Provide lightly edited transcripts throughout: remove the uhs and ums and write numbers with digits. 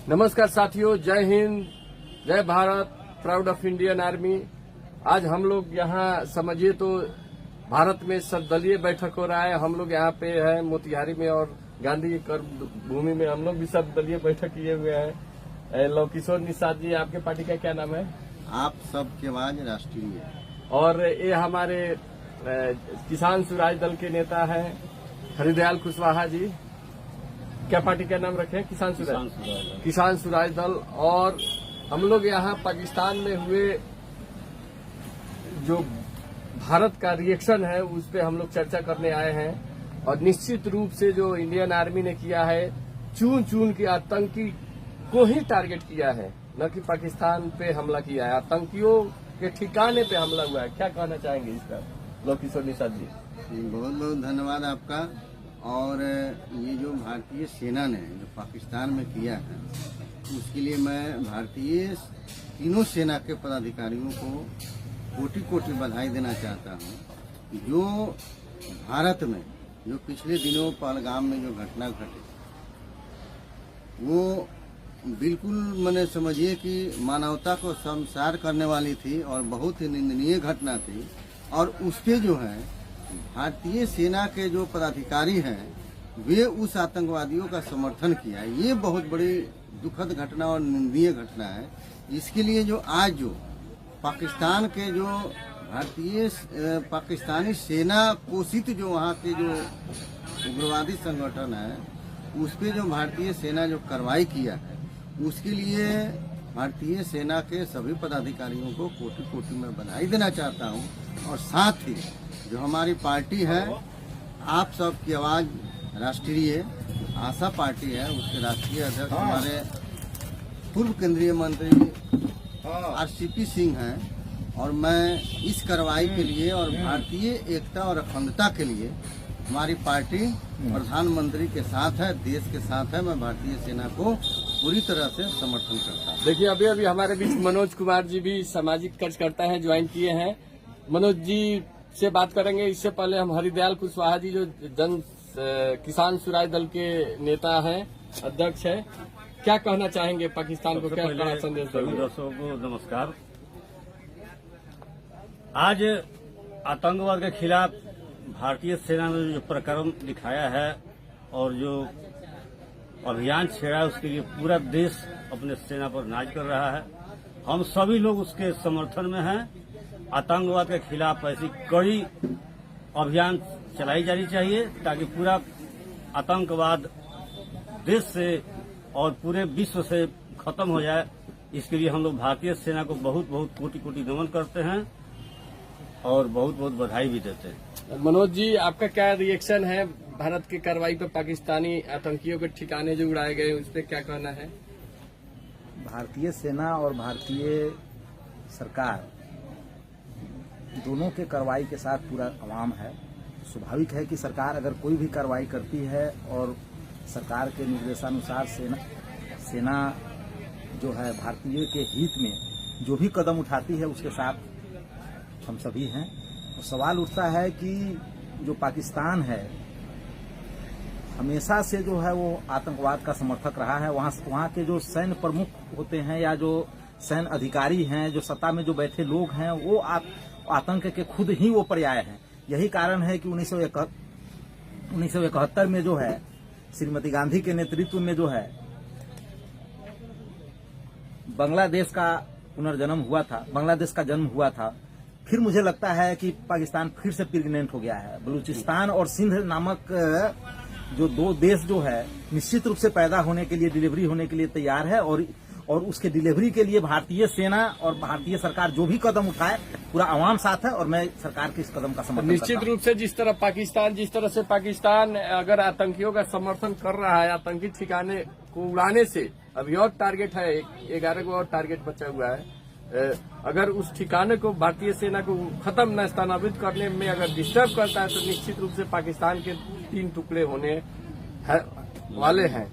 नमस्कार साथियों, जय हिंद, जय Bharat, proud of Indian army. आज हम लोग यहाँ समझिए तो भारत में सर्वदलीय बैठक हो रहा है। हम लोग यहाँ पे है मोतिहारी में और गांधी की कर्म भूमि में हम लोग भी सर्वदलीय बैठक किए हुए हैं। लव किशोर निषाद जी, आपके पार्टी का क्या नाम है? आप सबके आवाज राष्ट्रीय। और ये हमारे किसान स्वराज दल के नेता हैं हरिदयाल कुशवाहा जी। क्या पार्टी का नाम रखे? किसान स्वराज दल। और हम लोग यहाँ पाकिस्तान में हुए जो भारत का रिएक्शन है उस पे हम लोग चर्चा करने आए हैं। और निश्चित रूप से जो इंडियन आर्मी ने किया है, चुन चुन के आतंकी को ही टारगेट किया है, न कि पाकिस्तान पे हमला किया है। आतंकियों के ठिकाने पे हमला हुआ है। क्या कहना चाहेंगे इस पर लव किशोर निषाद जी? बहुत बहुत धन्यवाद आपका। और ये जो भारतीय सेना ने जो पाकिस्तान में किया है उसके लिए मैं भारतीय तीनों सेना के पदाधिकारियों को कोटि कोटि बधाई देना चाहता हूँ। जो भारत में जो पिछले दिनों पहलगाम में जो घटना घटी वो बिल्कुल मैंने समझिए कि मानवता को शर्मसार करने वाली थी और बहुत ही निंदनीय घटना थी। और उस पे जो है भारतीय सेना के जो पदाधिकारी हैं वे उस आतंकवादियों का समर्थन किया। ये बहुत बड़ी दुखद घटना और निंदनीय घटना है। इसके लिए जो आज जो पाकिस्तान के जो पाकिस्तानी सेना पोषित जो वहाँ के जो उग्रवादी संगठन है उस पे जो भारतीय सेना जो कार्रवाई किया है उसके लिए भारतीय सेना के सभी पदाधिकारियों को कोटि कोटि में बधाई देना चाहता हूँ। और साथ ही जो हमारी पार्टी है आप सबकी आवाज राष्ट्रीय आशा पार्टी है, उसके राष्ट्रीय अध्यक्ष हमारे पूर्व केंद्रीय मंत्री आरसीपी सिंह हैं। और मैं इस कार्रवाई के लिए और भारतीय एकता और अखंडता के लिए हमारी पार्टी प्रधानमंत्री के साथ है, देश के साथ है। मैं भारतीय सेना को पूरी तरह से समर्थन करता हूँ। देखिए, अभी हमारे बीच मनोज कुमार जी भी सामाजिक कार्यकर्ता हैं, ज्वाइन किए हैं। मनोज जी से बात करेंगे। इससे पहले हम हरिदयाल कुशवाहा जी जो किसान स्वराज दल के नेता हैं, अध्यक्ष हैं, क्या कहना चाहेंगे? पाकिस्तान को क्या संदेश देंगे? दर्शकों को नमस्कार। आज आतंकवाद के खिलाफ भारतीय सेना ने जो प्रकरण दिखाया है और जो अभियान छेड़ा है उसके लिए पूरा देश अपने सेना पर नाज कर रहा है। हम सभी लोग उसके समर्थन में हैं। आतंकवाद के खिलाफ ऐसी कड़ी अभियान चलाई जानी चाहिए ताकि पूरा आतंकवाद देश से और पूरे विश्व से खत्म हो जाए। इसके लिए हम लोग भारतीय सेना को बहुत बहुत कोटि कोटि नमन करते हैं और बहुत बहुत बधाई भी देते हैं। मनोज जी, आपका क्या रिएक्शन है भारत की कार्रवाई पर? पाकिस्तानी आतंकियों के ठिकाने जो उड़ाए गए उस पर क्या कहना है? भारतीय सेना और भारतीय सरकार दोनों के कार्रवाई के साथ पूरा अवाम है। स्वाभाविक है कि सरकार अगर कोई भी कार्रवाई करती है और सरकार के निर्देशानुसार सेना जो है भारतीय के हित में जो भी कदम उठाती है उसके साथ हम सभी हैं। तो सवाल उठता है कि जो पाकिस्तान है हमेशा से जो है वो आतंकवाद का समर्थक रहा है। वहाँ के जो सैन्य प्रमुख होते हैं या जो सैन्य अधिकारी हैं, जो सत्ता में जो बैठे लोग हैं, वो आतंक के खुद ही वो पर्याय हैं। यही कारण है कि 1971 में जो है श्रीमती गांधी के नेतृत्व में जो है बांग्लादेश का पुनर्जन्म हुआ था, बांग्लादेश का जन्म हुआ था। फिर मुझे लगता है कि पाकिस्तान फिर से प्रेग्नेंट हो गया है। बलूचिस्तान और सिंध नामक जो दो देश जो है निश्चित रूप से पैदा होने के लिए, डिलीवरी होने के लिए तैयार है। और उसके डिलीवरी के लिए भारतीय सेना और भारतीय सरकार जो भी कदम उठाए पूरा आवाम साथ है। और मैं सरकार के इस कदम का समर्थन निश्चित रूप से जिस तरह से पाकिस्तान अगर आतंकियों का समर्थन कर रहा है, आतंकी ठिकाने को उड़ाने से अभी और टारगेट है, 11 को और टारगेट बचा हुआ है। अगर उस ठिकाने को भारतीय सेना को खत्म नस्तानाबूद करने में अगर डिस्टर्ब करता है तो निश्चित रूप से पाकिस्तान के 3 टुकड़े होने वाले हैं।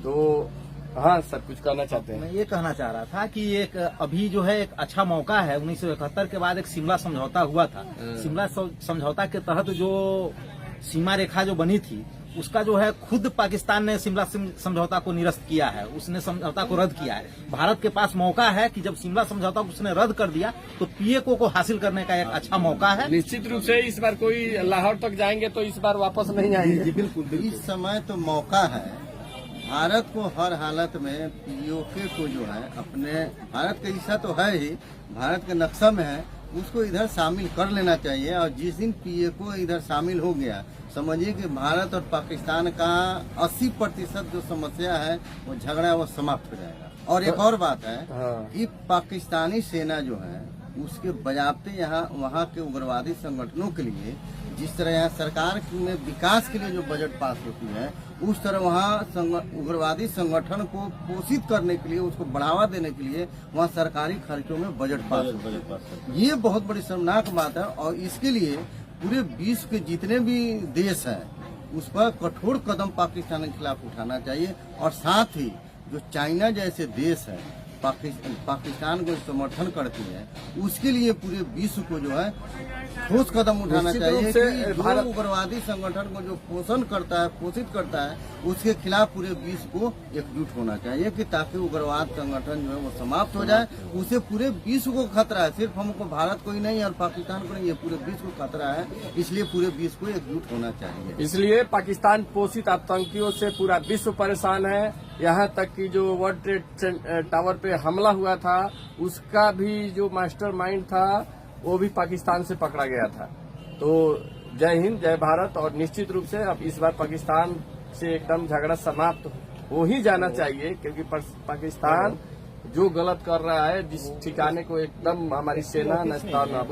तो हाँ सर, कुछ कहना चाहते हैं? मैं ये कहना चाह रहा था कि एक अभी जो है एक अच्छा मौका है। 1971 के बाद एक शिमला समझौता हुआ था। शिमला समझौता के तहत जो सीमा रेखा जो बनी थी उसका जो है खुद पाकिस्तान ने शिमला समझौता को निरस्त किया है, उसने समझौता को रद्द किया है। भारत के पास मौका है कि जब शिमला समझौता को उसने रद्द कर दिया तो पीएको को हासिल करने का एक अच्छा मौका है। निश्चित रूप से इस बार कोई लाहौर तक जाएंगे तो इस बार वापस नहीं आएंगे। बिल्कुल इस समय तो मौका है भारत को हर हालत में पीओके को जो है अपने, भारत का हिस्सा तो है ही, भारत के नक्शा में है, उसको इधर शामिल कर लेना चाहिए। और जिस दिन पीएको इधर शामिल हो गया, समझिए कि भारत और पाकिस्तान का 80% जो समस्या है वो झगड़ा वो समाप्त हो जाएगा। और एक और बात है कि पाकिस्तानी सेना जो है उसके बजाबते यहाँ वहाँ के उग्रवादी संगठनों के लिए, जिस तरह यहाँ सरकार में विकास के लिए जो बजट पास होती है, उस तरह वहाँ उग्रवादी संगठन को पोषित करने के लिए, उसको बढ़ावा देने के लिए वहाँ सरकारी खर्चों में बजट पास होता है। ये बहुत बड़ी शर्मनाक बात है और इसके लिए पूरे विश्व के जितने भी देश हैं उस पर कठोर कदम पाकिस्तान के खिलाफ उठाना चाहिए। और साथ ही जो चाइना जैसे देश है पाकिस्तान को समर्थन करती है, उसके लिए पूरे विश्व को जो है ठोस कदम उठाना चाहिए कि जो उग्रवादी संगठन को जो पोषित करता है उसके खिलाफ पूरे विश्व को एकजुट होना चाहिए कि ताकि उग्रवाद संगठन जो है वो समाप्त हो जाए। उसे पूरे विश्व को खतरा है, सिर्फ हमको भारत को ही नहीं और पाकिस्तान को नहीं, ये पूरे विश्व को खतरा है, इसलिए पूरे विश्व को एकजुट होना चाहिए। इसलिए पाकिस्तान पोषित आतंकियों से पूरा विश्व परेशान है। यहाँ तक कि जो वर्ल्ड ट्रेड टावर पे हमला हुआ था उसका भी जो मास्टरमाइंड था वो भी पाकिस्तान से पकड़ा गया था। तो जय हिंद, जय भारत। और निश्चित रूप से अब इस बार पाकिस्तान से एकदम झगड़ा समाप्त हो ही जाना चाहिए, क्योंकि पाकिस्तान जो गलत कर रहा है, जिस ठिकाने को एकदम हमारी सेना नस्तानाबूद